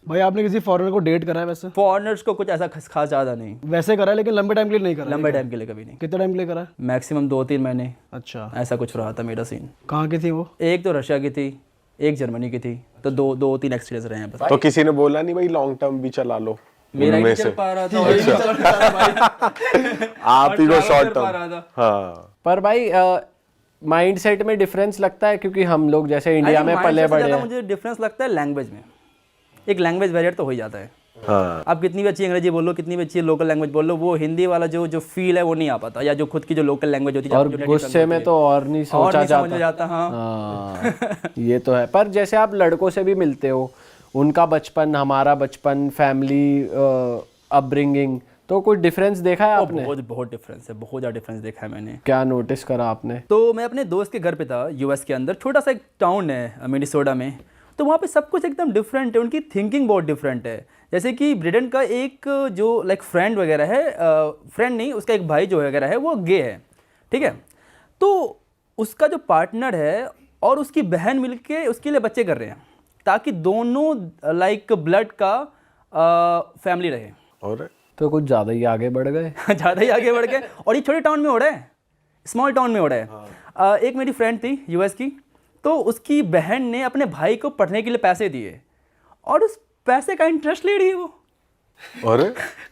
भाई आपने किसी फॉरेनर को डेट करा है वैसे? फॉरेनर्स को कुछ ऐसा खास ज़्यादा नहीं, वैसे करा है लेकिन लंबे टाइम के लिए नहीं करा? लंबे टाइम के लिए कभी नहीं। कितने टाइम के लिए करा है? मैक्सिमम 2-3 महीने, अच्छा। ऐसा कुछ रहा था मेरा सीन। कहाँ की थी वो? एक तो रशिया की थी, एक जर्मनी की थी, तो 2-3 एक्सपीरियंस रहे हैं बस। तो किसी ने बोला नहीं भाई लॉन्ग टर्म भी चला लो? मेरा ही नहीं चल पा रहा था, और ही नहीं चल पा रहा भाई। आप ही को travel शॉर्ट कर पा टर्म। रहा था। हाँ पर भाई माइंडसेट में डिफरेंस लगता है, क्योंकि हम लोग जैसे इंडिया में पले बड़े हैं। मुझे डिफरेंस लगता है लैंग्वेज में, एक लैंग्वेज बैरियर तो हो ही जाता है। हाँ आप कितनी भी अच्छी अंग्रेजी बोल लो, कितनी भी अच्छी लोकल लैंग्वेज बोल लो, वो हिंदी वाला जो फील है वो नहीं आ पाता, या जो खुद की जो लोकल लैंग्वेज होती है और गुस्से में तो और नहीं सोचा जाता। हाँ हाँ ये तो है। पर जैसे आप लड़कों से भी मिलते हो, उनका बचपन, हमारा बचपन, फैमिली अपब्रिंगिंग, तो कुछ डिफरेंस देखा है आपने? बहुत डिफरेंस है, बहुत ज़्यादा डिफरेंस देखा है मैंने। क्या नोटिस करा आपने? तो मैं अपने दोस्त के घर पे था, यूएस के अंदर छोटा सा एक टाउन है मिनेसोटा में, तो वहाँ पे सब कुछ एकदम डिफरेंट है, उनकी थिंकिंग बहुत डिफरेंट है। जैसे कि ब्रिटेन का एक जो लाइक फ्रेंड वगैरह है, फ्रेंड नहीं, उसका एक भाई जो वगैरह है वो गे है, ठीक है, तो उसका जो पार्टनर है और उसकी बहन मिलके उसके लिए बच्चे कर रहे हैं, ताकि दोनों लाइक ब्लड का फैमिली रहे। और तो कुछ ज़्यादा ही आगे बढ़ गए। ज़्यादा ही आगे बढ़ गए, और ये छोटे टाउन में हो रहा है, स्मॉल टाउन में हो रहा है। एक मेरी फ्रेंड थी यूएस की, तो उसकी बहन ने अपने भाई को पढ़ने के लिए पैसे दिए, और उस पैसे का इंटरेस्ट ले रही है वो। अरे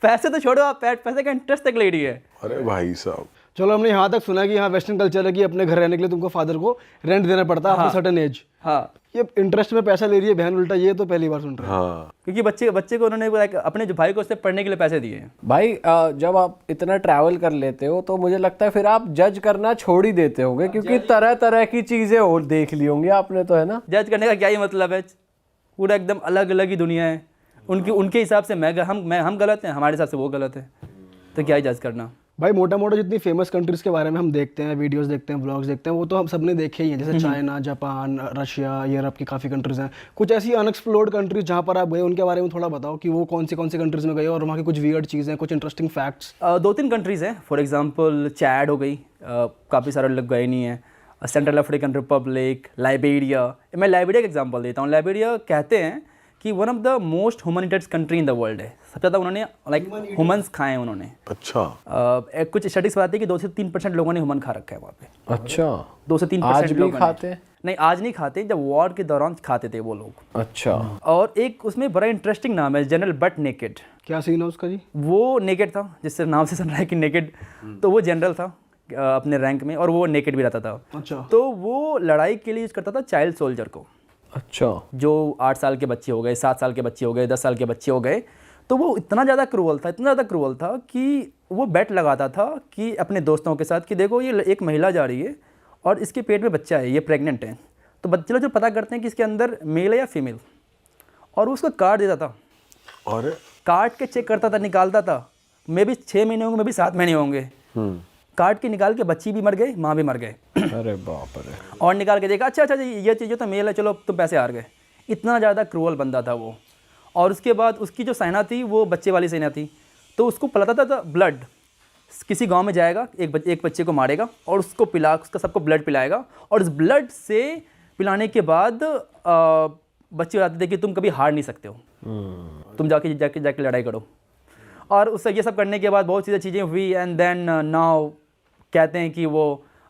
पैसे तो छोड़ो, आप पैसे का इंटरेस्ट तक ले रही है। अरे भाई साहब, चलो हमने यहाँ तक सुना कि यहाँ वेस्टर्न कल्चर है कि अपने घर रहने के लिए तुमको फादर को रेंट देना पड़ता है आफ्टर सर्टेन एज। हाँ, ये इंटरेस्ट में पैसा ले रही है बहन उल्टा, ये तो पहली बार सुन रहे हैं। हाँ क्योंकि बच्चे को उन्होंने अपने जो भाई को उससे पढ़ने के लिए पैसे दिए। भाई जब आप इतना ट्रैवल कर लेते हो तो मुझे लगता है फिर आप जज करना छोड़ ही देते होंगे, क्योंकि तरह तरह की चीज़ें और देख ली होंगी आपने, तो है ना? जज करने का क्या ही मतलब है, पूरा एकदम अलग अलग ही दुनिया है। उनके हिसाब से हम गलत हैं, हमारे हिसाब से वो गलत है, तो क्या ही जज करना। भाई मोटा मोटा जितनी फेमस कंट्रीज़ के बारे में हम देखते हैं, वीडियोस देखते हैं, व्लॉग्स देखते हैं, वो तो हम सबने देखे ही हैं, जैसे चाइना, जापान, रशिया, यूरोप की काफ़ी कंट्रीज़ हैं। कुछ ऐसी अनएक्सप्लोर्ड कंट्रीज जहाँ पर आप गए उनके बारे में थोड़ा बताओ कि वो कौन सी कंट्रीज़ में गए और वहाँ की कुछ वियर्ड चीज़ें, कुछ इंटरेस्टिंग फैक्ट्स। 2-3 कंट्रीज़ हैं, फॉर एग्जांपल चैड हो गई, काफ़ी सारे लोग गए नहीं हैं, सेंट्रल अफ्रीकन रिपब्लिक, लाइबेरिया। मैं लाइबेरिया का एग्जांपल देता हूँ। लाइबेरिया कहते हैं कि वन ऑफ द मोस्ट ह्यूमनिटेड कंट्री इन द वर्ल्ड है, सबसे ज़्यादा उन्होंने लाइक ह्यूमंस खाए हैं उन्होंने। अच्छा। कुछ स्टडीज बताती है कि 2 से 3% लोगों ने ह्यूमन खा रखा है वहाँ पे। अच्छा, 2 से 3% आज भी खाते हैं? नहीं, आज नहीं खाते, जब वॉर के दौरान खाते थे वो लोग। अच्छा। और एक उसमें बड़ा इंटरेस्टिंग नाम है, जनरल बट नेकेड। क्या सीन है उसका जी? वो नेकेड था, जिससे नाम से सुन रहा है कि नेकेड, तो वो जनरल था अपने रैंक में, और वो नेकेड भी रहता था। अच्छा। तो वो लड़ाई के लिए यूज़ करता था चाइल्ड सोल्जर को। अच्छा। जो 8 साल के बच्चे हो गए, 7 साल के बच्चे हो गए, 10 साल के बच्चे हो गए, तो वो इतना ज़्यादा क्रूअल था कि वो बेट लगाता था कि अपने दोस्तों के साथ कि देखो ये एक महिला जा रही है और इसके पेट में बच्चा है, ये प्रेग्नेंट है, तो बच्चे लोग जो पता करते हैं कि इसके अंदर मेल है या फीमेल, और वो उसको काट देता था, और काट के चेक करता था, निकालता था, मे भी 6 महीने होंगे, मे भी 7 महीने होंगे, काट के निकाल के बच्ची भी मर गई, माँ भी मर गए। अरे बाप रे। और निकाल के देखा, अच्छा ये चीज़ तो मेल है, चलो तुम पैसे हार गए। इतना ज़्यादा क्रूअल बंदा था वो। और उसके बाद उसकी जो सेना थी वो बच्चे वाली सेना थी, तो उसको पिलाता था ब्लड। किसी गांव में जाएगा, एक बच्चे को मारेगा और उसको उसका सबको ब्लड पिलाएगा, और उस ब्लड से पिलाने के बाद बच्चे बताते थे कि तुम कभी हार नहीं सकते हो, तुम जाके लड़ाई करो। और उससे ये सब करने के बाद बहुत चीज़ें हुई, एंड देन नाउ कहते हैं कि वो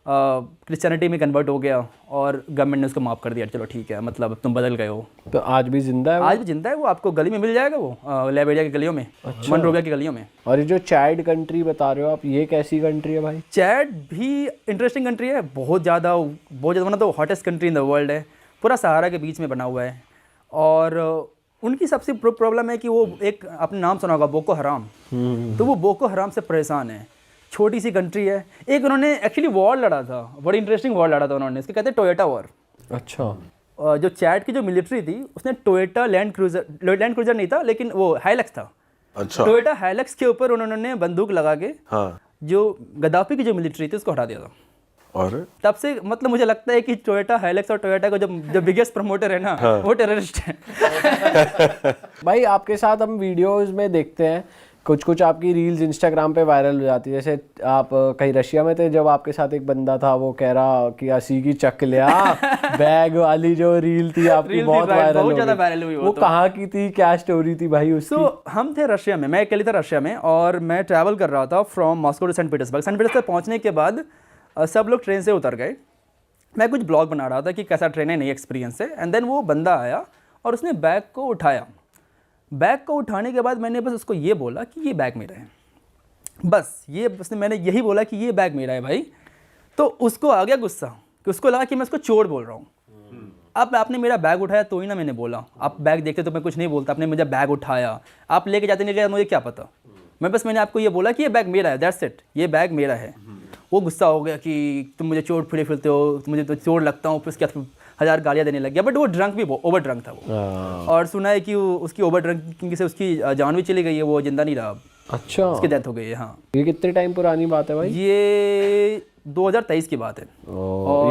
क्रिश्चियनिटी में कन्वर्ट हो गया और गवर्नमेंट ने उसको माफ़ कर दिया, चलो ठीक है, मतलब तुम बदल गए हो। तो आज भी जिंदा है वो? आज भी जिंदा है वो, आपको गली में मिल जाएगा वो, लाइबेरिया की गलियों में। अच्छा। मनरोविया की गलियों में। और ये जो चैड कंट्री बता रहे हो आप, ये कैसी कंट्री है भाई? चैड भी इंटरेस्टिंग कंट्री है, बहुत ज़्यादा one of the hottest country in the world है, पूरा सहारा के बीच में बना हुआ है। और उनकी सबसे प्रॉब्लम है कि वो एक, आपने नाम सुना होगा, बोको हराम। तो वो बोको हराम से परेशान है। छोटी सी कंट्री है। एक उन्होंने एक्चुअली वॉर लड़ा था, बड़ी इंटरेस्टिंग वॉर लड़ा था उन्होंने, इसको कहते हैं टोयोटा वॉर। अच्छा। जो चैड की जो मिलिट्री थी उसने टोयोटा लैंड क्रूजर नहीं था, लेकिन वो हाइलक्स था। अच्छा। टोयोटा हाइलक्स के ऊपर उन्होंने बंदूक लगा के हाँ। जो गद्दाफी की जो मिलिट्री थी उसको हटा दिया था। और तब से मतलब मुझे लगता है कि टोयोटा हाइलक्स और टोयोटा का जो बिगेस्ट प्रमोटर है ना, वो टेररिस्ट है। भाई आपके साथ हम वीडियोस में देखते हैं कुछ कुछ आपकी रील्स इंस्टाग्राम पे वायरल हो जाती है, जैसे आप कहीं रशिया में थे जब आपके साथ एक बंदा था वो कह रहा कि असी की चक लिया बैग वाली जो रील थी आपकी रील थी, बहुत बहुत वायरल हो ज़्यादा गई। वायरल हुई वो वो तो। कहाँ की थी, क्या स्टोरी थी भाई उसकी? तो हम थे रशिया में, मैं अकेले था रशिया में, और मैं ट्रैवल कर रहा था from Moscow to Saint Petersburg. Saint Petersburg पहुंचने के बाद सब लोग ट्रेन से उतर गए। मैं कुछ ब्लॉग बना रहा था कि कैसा ट्रेन है, नई एक्सपीरियंस है। एंड देन वो बंदा आया और उसने बैग को उठाया। बैग को उठाने के बाद मैंने बस उसको ये बोला कि ये बैग मेरा है, बस ये उसने मैंने यही बोला कि ये बैग मेरा है भाई। तो उसको आ गया गुस्सा कि उसको लगा कि मैं उसको चोर बोल रहा हूँ। अब आपने मेरा बैग उठाया तो ही ना मैंने बोला, आप बैग देखते तो मैं कुछ नहीं बोलता, आपने मुझे बैग उठाया, आप लेके जाते नहीं गए, मुझे क्या पता। मैंने आपको ये बोला कि ये बैग मेरा है, दैट्स इट, ये बैग मेरा है। वो गुस्सा हो गया कि तुम मुझे चोर फिरे फिरते हो, मुझे तो चोर लगता हूँ, फिर उसके बाद 1000 गालियाँ देने लग गया। बट वो ड्रंक भी, ओवर ड्रंक था वो, और सुना है कि उसकी ओवर ड्रंकिंग से उसकी जान भी चली गई है, वो जिंदा नहीं रहा अब, अच्छा, उसकी डेथ हो गई है। हाँ, ये कितने टाइम पुरानी बात है भाई? ये 2023 की बात है।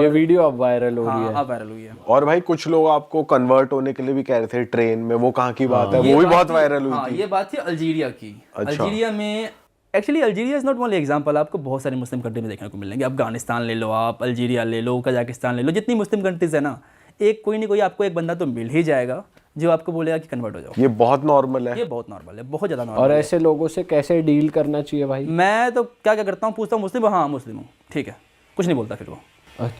ये वीडियो अब वायरल हो रही है। हाँ, अब वायरल हुई है। और भाई कुछ लोग आपको कन्वर्ट होने के लिए भी कह रहे थे ट्रेन में, वो कहाँ की बात है? वो भी बहुत वायरल हुई हाँ, थी। ये बात थी अल्जीरिया की। अच्छा। अल्जीरिया में actually, Algeria is not only example, आपको बहुत सारे मुस्लिम कंट्री में देखने को मिलेंगे। अफगानिस्तान ले लो आप, अल्जीरिया ले लो, कजाकिस्तान ले लो, जितनी मुस्लिम कंट्रीज है ना, एक कोई नहीं कोई आपको एक बंदा तो मिल ही जाएगा जो आपको बोलेगा कि कन्वर्ट हो जाओ। ये बहुत नॉर्मल है। ये बहुत नॉर्मल है, बहुत ज़्यादा नॉर्मल। और ऐसे लोगों से कैसे डील करना चाहिए भाई? मैं तो क्या क्या करता हूँ, पूछता हूँ मुस्लिम हो? हाँ मुस्लिम हूँ, ठीक है, कुछ नहीं बोलता फिर वो।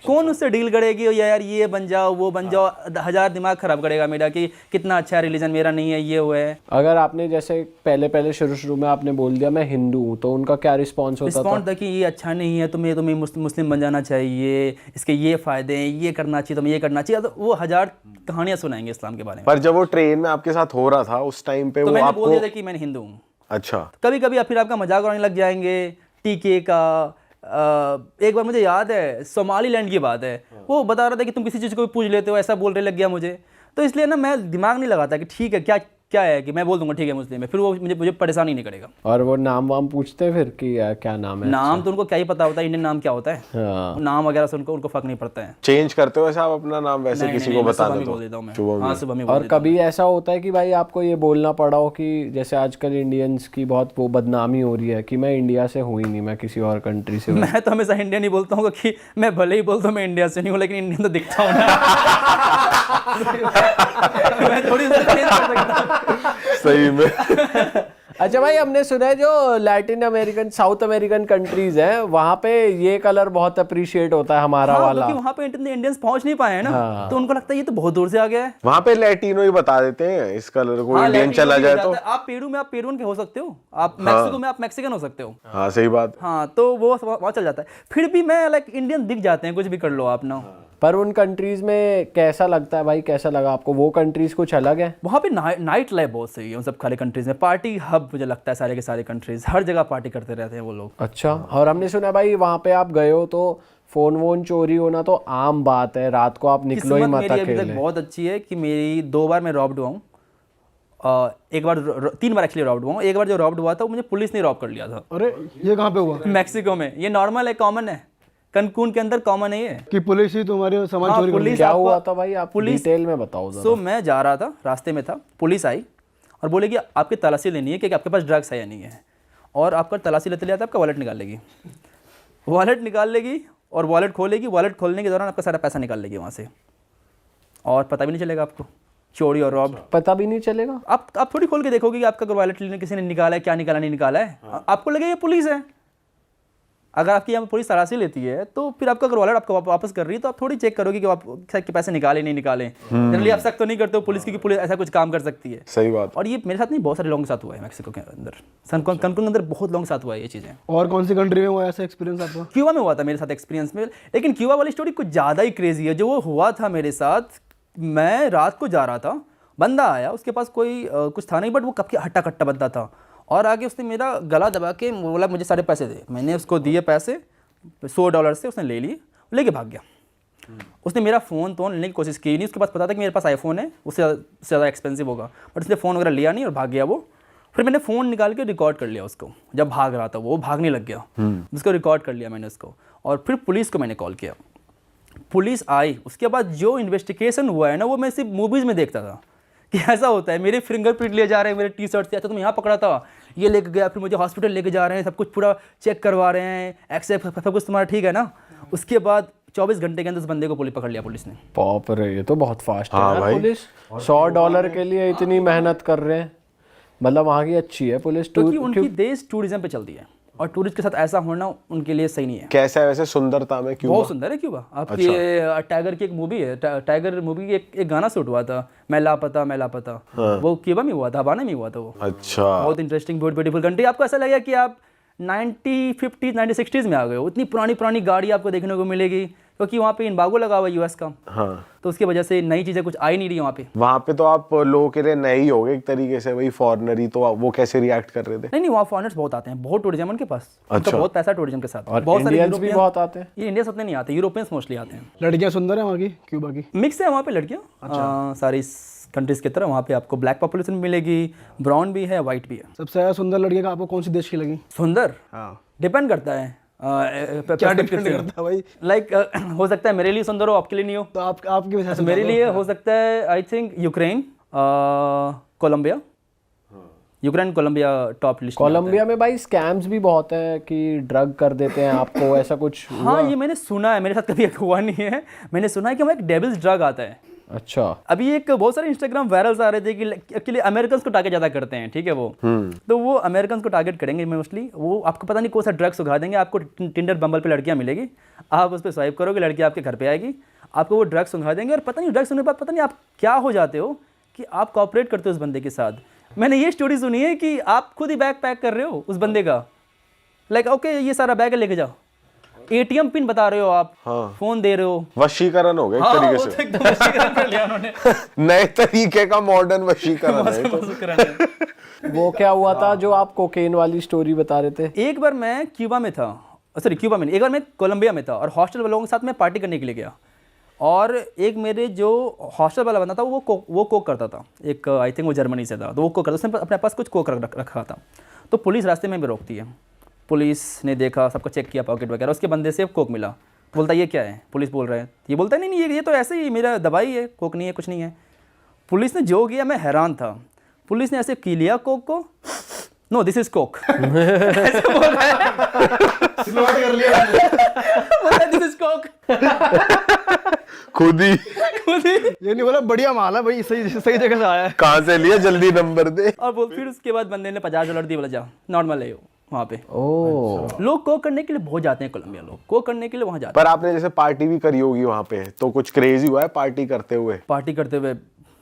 कौन उससे डील करेगी यार, ये बन जाओ वो बन जाओ, 1000 दिमाग खराब करेगा मेरा कि कितना अच्छा रिलीजन मेरा नहीं है, ये वो है। अगर आपने जैसे पहले शुरू में आपने बोल दिया मैं हिंदू हूँ, तो उनका क्या रिस्पॉन्स होता था? रिस्पॉन्ड था कि ये अच्छा नहीं है, तुम्हें मुस्लिम बन जाना चाहिए, इसके ये फ़ायदे हैं, ये करना चाहिए, तुम्हें ये करना चाहिए। तो वो 1000 कहानियाँ सुनाएंगे इस्लाम के बारे में। पर जब वो ट्रेन में आपके साथ हो रहा था उस टाइम पे तो वो मैंने बोल आपको दिया था कि मैं हिंदू हूँ। अच्छा, कभी कभी फिर आपका मजाक उड़ाने लग जाएंगे टीके का। एक बार मुझे याद है, सोमालीलैंड की बात है, वो बता रहा था कि तुम किसी चीज़ को भी पूछ लेते हो, ऐसा बोलने लग गया मुझे। तो इसलिए ना मैं दिमाग नहीं लगाता कि ठीक है क्या क्या है, कि मैं बोल दूंगा ठीक है मुस्लिम है, फिर वो मुझे परेशान ही नहीं करेगा। और वो नाम वाम पूछते हैं फिर कि क्या नाम है? नाम तो उनको क्या ही पता होता है, इंडियन नाम क्या होता है। हाँ। नाम वगैरह से उनको फर्क नहीं पड़ता है। चेंज करते हो ऐसा आप अपना नाम वैसे नहीं, किसी नहीं, को मैं बता सुबह दो में तो बोल देता हूँ मैं। सुबह में। हाँ, सुबह में बोल और देता हूँ। कभी ऐसा होता है कि भाई आपको ये बोलना पड़ा हो कि जैसे आजकल इंडियंस की बहुत वो बदनामी हो रही है कि मैं इंडिया से हूँ ही नहीं, मैं किसी और कंट्री से हूँ? मैं तो हमेशा इंडियन ही बोलता हूँ कि मैं भले ही बोलता हूँ मैं इंडिया से नहीं हूँ, लेकिन इंडियन तो दिखता हूँ ना। मैं थोड़ी सी change कर सकता हूँ। सही में। अच्छा भाई, हमने सुना है जो Latin American, south American countries हैं वहाँ पे ये कलर बहुत अप्रिशिएट होता है हमारा हाँ, वाला। क्योंकि वहाँ पे इंडियंस पहुँच नहीं पाए हैं ना, तो उनको लगता है ये तो बहुत दूर से आ गया है। वहाँ पे लैटिनो ही बता देते हैं इस कलर को, हाँ, इंडियन लैटिनो चला भी जाए हो तो। जाता है। आप पेरून के हो सकते हो, आप मैक्सिको में आप मैक्सिकन हो सकते हो। हाँ सही बात। हाँ, तो वो वहाँ चल जाता है। फिर भी मैं लाइक इंडियन दिख जाते हैं, कुछ भी कर लो आप ना। पर उन कंट्रीज में कैसा लगता है भाई, कैसा लगा आपको? वो कंट्रीज कुछ अलग है? वहाँ पे नाइट लाइफ बहुत सही है उन सब खाली कंट्रीज में। पार्टी हब मुझे लगता है सारे के सारे कंट्रीज, हर जगह पार्टी करते रहते हैं वो लोग। अच्छा। और हमने सुना है भाई वहाँ पे आप गए हो तो फोन वोन चोरी होना तो आम बात है, रात को आप निकलो ही किस्मत मत मेरी अभी तक अकेले। बहुत अच्छी है कि मेरी 2 बार मैं रॉब्ड हुआ हूँ। एक बार 3 बार एक्चुअली रॉब्ड हुआ हूँ। एक बार जो रॉब्ड हुआ था वो मुझे पुलिस ने रॉब कर लिया था। अरे ये कहाँ पे हुआ मैक्सिको में। ये नॉर्मल है, कॉमन है, कनकून के अंदर कॉमन है ये। कि पुलिस ही तुम्हारे सामान हाँ, चोरी कर पुलिस ली? क्या आपको- हुआ था भाई, आप पुलिस- डिटेल में बताओ जरा। सो मैं जा रहा था, रास्ते में था, पुलिस आई और बोले कि आपकी तलाशी लेनी है कि आपके पास ड्रग्स है या नहीं है, और आपका तलाशी लेते लेते आपका वॉलेट निकाल लेगी। वॉलेट निकाल लेगी और वॉलेट खोलेगी। वॉलेट खोलने के दौरान आपका सारा पैसा निकाल लेगी वहाँ से, और पता भी नहीं चलेगा आपको, चोरी और रॉब। पता भी नहीं चलेगा? आप थोड़ी खोल के देखोगे कि आपका वॉलेट लेने किसी ने निकाला है, क्या निकाला नहीं निकाला है। आपको लगेगा ये पुलिस है। अगर आपकी यहाँ पुलिस तलाशी लेती है तो फिर आपका अगर वॉलेट आपको वापस कर रही है तो आप थोड़ी चेक करोगे कि आप के पैसे निकाले नहीं निकाले। जनरली आप शक तो नहीं करते हो पुलिस की कि पुलिस ऐसा कुछ काम कर सकती है। सही बात। और ये मेरे साथ नहीं, बहुत सारे लोगों के साथ हुआ है मैक्सिको के अंदर, कनकुन के अंदर बहुत लोगों के साथ हुआ है ये चीज़ें। और कौन सी कंट्री में हुआ ऐसा एक्सपीरियंस आपका? क्यूबा में हुआ था मेरे साथ एक्सपीरियंस में, लेकिन क्यूबा वाली स्टोरी कुछ ज़्यादा ही क्रेजी है। जो वो हुआ था मेरे साथ, मैं रात को जा रहा था, बंदा आया, उसके पास कोई कुछ था नहीं, बट वो कब के हट्टा कट्टा बंदा था, और आगे उसने मेरा गला दबा के बोला मुझे सारे पैसे दे। मैंने उसको दिए पैसे $100 से, उसने ले लिए, लेके भाग गया। उसने मेरा फ़ोन तो लेने की कोशिश की नहीं, उसके पास पता था कि मेरे पास आईफोन है, उससे ज़्यादा एक्सपेंसिव होगा, बट उसने फ़ोन वगैरह लिया नहीं और भाग गया वो। फिर मैंने फ़ोन निकाल के रिकॉर्ड कर लिया उसको, जब भाग रहा था वो भागने लग गया, उसको रिकॉर्ड कर लिया मैंने उसको, और फिर पुलिस को मैंने कॉल किया। पुलिस आई, उसके बाद जो इन्वेस्टिगेशन हुआ है ना, वो मैं सिर्फ मूवीज़ में देखता था कि ऐसा होता है, मेरे फिंगरप्रिंट ले जा रहे हैं मेरे टी शर्ट से, अच्छा तुम यहाँ पकड़ा था, ये लेके गया, फिर मुझे हॉस्पिटल लेके जा रहे हैं, सब कुछ पूरा चेक करवा रहे हैं, एक्सरे सब कुछ तुम्हारा ठीक है ना। उसके बाद 24 घंटे के अंदर उस बंदे को पुलिस पकड़ लिया पुलिस ने। बाप रे, ये तो बहुत फास्ट है हाँ यार भाई। पुलिस। $100 के लिए इतनी मेहनत कर रहे हैं, मतलब वहाँ की अच्छी है पुलिस। क्योंकि उनकी देश टूरिज्म पे चलती है और टूरिस्ट के साथ ऐसा होना उनके लिए सही नहीं है। कैसा है वैसे सुंदरता में क्यूबा? बहुत सुंदर है क्यूबा। आपकी टाइगर की एक मूवी है, टाइगर मूवी की एक गाना शूट हुआ था, मैं लापता मैं लापता। वो क्यूबा में हुआ था, हवाना में हुआ था वो। अच्छा। बहुत इंटरेस्टिंग, बहुत ब्यूटीफुल कंट्री। आपको ऐसा लगेगा कि आप 90s, 50s, 60s में आ गए हो। इतनी पुरानी पुरानी गाड़ी आपको देखने को मिलेगी, क्योंकि वहाँ पे इम्बागो लगा हुआ है यूएस का। हाँ। तो उसकी वजह से नई चीज़ें कुछ आ ही नहीं रही वहाँ पे। वहाँ पे तो आप लोगों के लिए नए ही हो गए एक तरीके से, वही फॉरेनर ही, तो वो कैसे रिएक्ट कर रहे थे? नहीं, वहाँ फॉरेनर्स बहुत आते हैं, बहुत टूरिज्म उनके पास। अच्छा। बहुत पैसा टूरिज्म के साथ। और बहुत सारे इंडियंस भी यूरोपियन- बहुत आते हैं। ये इंडिया उतने नहीं आते, यूरोपियंस मोस्टली आते हैं। लड़कियां सुंदर है वहाँ की, क्यूबा की? मिक्स है वहाँ पे लड़कियाँ, सारी कंट्रीज की तरह। वहाँ पे आपको ब्लैक पॉपुलेशन मिलेगी, ब्राउन भी है, वाइट भी है। सबसे ज़्यादा सुंदर लड़की का आपको कौन सी देश की लगी? सुंदर हाँ, डिपेंड करता है। क्या डिपेंड करता है भाई? लाइक हो सकता है मेरे लिए सुंदर हो, आपके लिए नहीं हो। तो आपकी वजह से मेरे लिए हो सकता है I think Ukraine, Colombia. Ukraine Colombia top list. Colombia में भाई स्कैम्स भी बहुत है कि ड्रग कर देते हैं आपको, ऐसा कुछ? हाँ, ये मैंने सुना है, मेरे साथ कभी हुआ नहीं है। मैंने सुना है कि वहाँ एक डेविल्स ड्रग आता है। अच्छा। अभी एक बहुत सारे इंस्टाग्राम वायरल्स आ रहे थे कि एक्चुअली अमेरिकन को टारगेट ज़्यादा करते हैं, ठीक है वो। तो वो अमेरिकन को टारगेट करेंगे मोस्टली। वो आपको पता नहीं कौन सा ड्रग सुखा देंगे, आपको टिंडर बम्बल पे लड़कियां मिलेगी, आप उस पर स्वाइप करोगे, लड़की आपके घर पे आएगी, आपको वो ड्रग सुखा देंगे, और पता नहीं ड्रग सुनने के बाद पता नहीं आप क्या हो जाते हो कि आप कॉपरेट करते हो उस बंदे के साथ। मैंने ये स्टोरी सुनी है कि आप खुद ही बैग पैक कर रहे हो उस बंदे का, लाइक ओके ये सारा बैग लेके जाओ, एटीएम पिन बता रहे हो आप, फोन दे रहे हो। वशीकरण हो गया एक तरीके वो से। तो एकदम वशीकरण कर लिया उन्होंने। नए तरीके का मॉडर्न वशीकरण है ये तो। वशीकरण है। वो क्या हुआ था जो आप कोकेन वाली स्टोरी बता रहे थे? एक बार मैं क्यूबा में था, सॉरी क्यूबा में नहीं, एक बार मैं कोलंबिया में था और हॉस्टल वालों के साथ मैं पार्टी करने के लिए गया। और एक मेरे जो हॉस्टल वाला बंदा था वो कोक करता था, एक आई थिंक वो जर्मनी से था, तो वो कोक करता, उसने अपने पास कुछ कोक रखा था। तो पुलिस रास्ते में भी रोकती है। पुलिस ने देखा, सबको चेक किया पॉकेट वगैरह, उसके बंदे से कोक मिला। बोलता ये क्या है? पुलिस बोल रहे हैं, ये बोलता है नहीं ये तो ऐसे ही मेरा दवाई है, कोक नहीं है, कुछ नहीं है। पुलिस ने जो किया मैं हैरान था। पुलिस ने ऐसे की लिया कोक को, नो दिस इज कोक, ऐसे बोल रहा है, नोट कर लिया। बोला दिस इज कोक, खुद ही ये नहीं बोला बढ़िया माल है भाई, सही सही जगह से आया है। कहाँ से लिया, जल्दी नंबर दे। और फिर उसके बाद बंदे ने $50 दिए, बोला जा नॉर्मल है वहाँ पे। ओह, लोग कोक करने के लिए बहुत जाते हैं कोलंबिया, लोग कोक करने के लिए वहाँ जाते पर आपने जैसे पार्टी भी करी होगी वहाँ पे, तो कुछ क्रेजी हुआ है पार्टी करते हुए? हैं पार्टी करते हुए।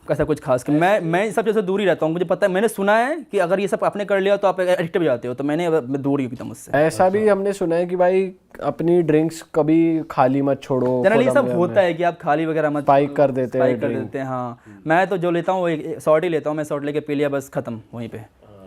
कैसा कुछ खास कि मैं सब जैसे दूर ही रहता हूँ, मुझे पता है, मैंने सुना है कि अगर ये सब आपने कर लिया तो आप एडिक्टिव हो जाते हो, तो मैं दूर ही एकदम उससे। ऐसा भी हमने सुना है कि भाई अपनी ड्रिंक्स कभी खाली मत छोड़ो। जनरली ये सब कोलंबिया होता है कि आप खाली वगैरह मत स्पाइक कर देते हैं स्पाइक कर देते हैं। हाँ, मैं तो जो लेता हूँ वो शॉर्ट ही लेता हूँ, मैं शॉर्ट लेके पी लिया बस, खत्म वहीं पे,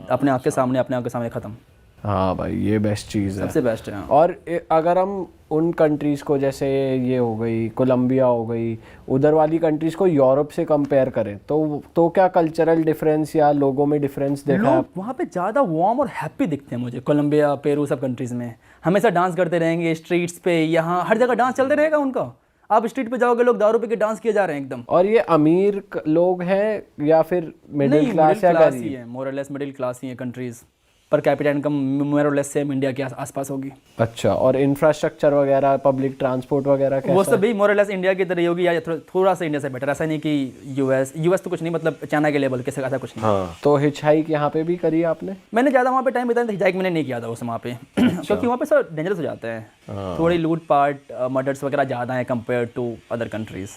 अपने आँख के सामने खत्म। हाँ भाई, ये बेस्ट चीज़ है, सबसे बेस्ट है। और अगर हम उन कंट्रीज़ को, जैसे ये हो गई कोलंबिया हो गई, उधर वाली कंट्रीज़ को यूरोप से कंपेयर करें तो क्या कल्चरल डिफरेंस या लोगों में डिफरेंस देखा है? लोग वहाँ पे ज़्यादा वार्म और हैप्पी दिखते हैं मुझे, कोलंबिया, पेरू, सब कंट्रीज़ में हमेशा डांस करते रहेंगे स्ट्रीट्स पे, यहाँ हर जगह डांस चलते रहेगा उनका। आप स्ट्रीट पे जाओगे, लोग दारू पे के डांस किए जा रहे हैं एकदम। और ये अमीर लोग हैं या फिर मिडिल क्लास या क्लास ही गरीब? है, मोरलेस मिडिल क्लास ही है countries. Per capita income more or less same India के आसपास होगी। अच्छा, और इंफ्रास्ट्रक्चर वगैरह, पब्लिक ट्रांसपोर्ट वगैरह कैसा? वो सब भी मोरलेस इंडिया की तरह ही होगी या थोड़ा सा इंडिया से बेटर। ऐसा नहीं कि यूएस तो कुछ नहीं, मतलब चाइना के लेवल के से ऐसा कुछ नहीं। हाँ। तो हिचहाइक यहाँ पे भी करी आपने? मैंने ज़्यादा वहाँ पे टाइम बिताया, हिजाइक मैंने नहीं किया था उस वहाँ पे क्योंकि वहाँ पे सब डेंजरस हो जाता है, थोड़ी लूट पाट मर्डर्स वगैरह ज़्यादा है कंपेयर टू अदर कंट्रीज।